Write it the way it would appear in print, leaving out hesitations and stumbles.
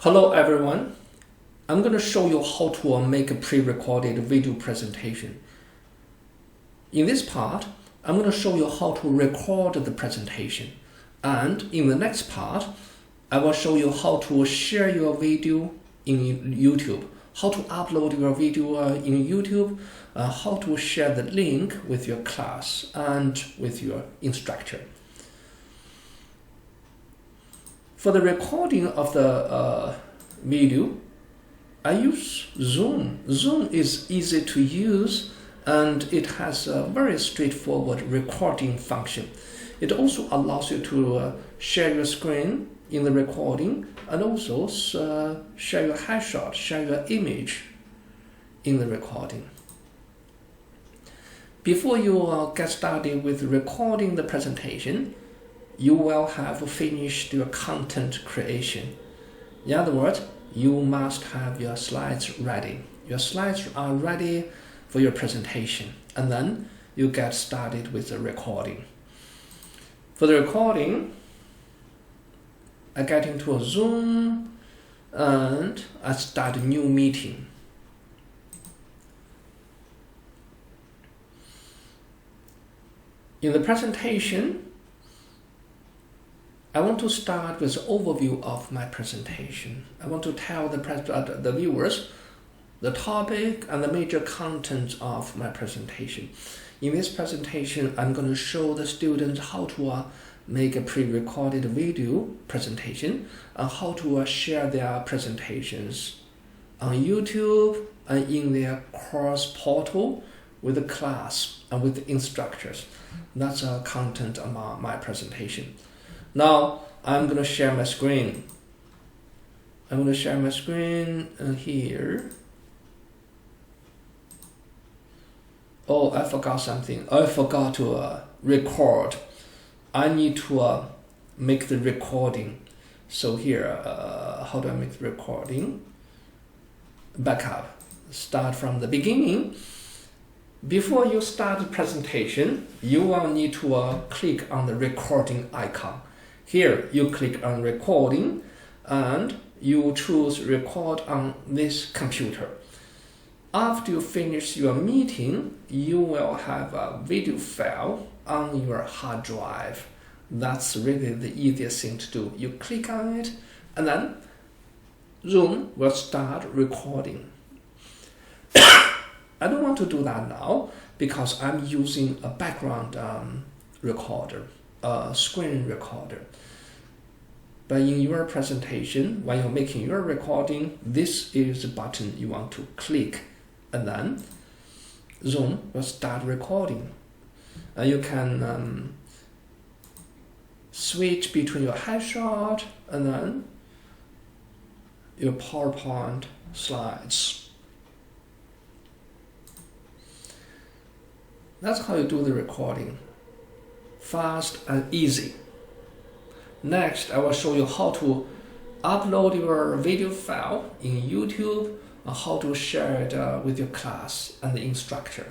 Hello everyone, I'm going to show you how to make a pre-recorded video presentation. In this part, I'm going to show you how to record the presentation, and in the next part, I will show you how to share your video in YouTube, how to upload your video in YouTube, how to share the link with your class and with your instructor. For the recording of the video, I use Zoom. Zoom is easy to use and it has a very straightforward recording function. It also allows you to share your screen in the recording and also share your headshot, share your image in the recording. Before you get started with recording the presentation, you will have finished your content creation. In other words, you must have your slides ready. Your slides are ready for your presentation, and then you get started with the recording. For the recording, I get into a Zoom and I start a new meeting. In the presentation, I want to start with an overview of my presentation. I want to tell the viewers the topic and the major content of my presentation. In this presentation, I'm going to show the students how to make a pre-recorded video presentation and how to share their presentations on YouTube and in their course portal with the class and with the instructors. That's the content of my presentation. Now, I'm going to share my screen. I'm going to share my screen here. Oh, I forgot something. I forgot to record. I need to make the recording. So here, how do I make the recording? Backup. Start from the beginning. Before you start the presentation, you will need to click on the recording icon. Here, you click on recording and you choose record on this computer. After you finish your meeting, you will have a video file on your hard drive. That's really the easiest thing to do. You click on it and then Zoom will start recording. I don't want to do that now because I'm using a background recorder, a screen recorder. But in your presentation, when you're making your recording, this is the button you want to click, and then Zoom will start recording. And you can switch between your headshot and then your PowerPoint slides. That's how you do the recording. Fast and easy. Next, I will show you how to upload your video file in YouTube and how to share it with your class and the instructor.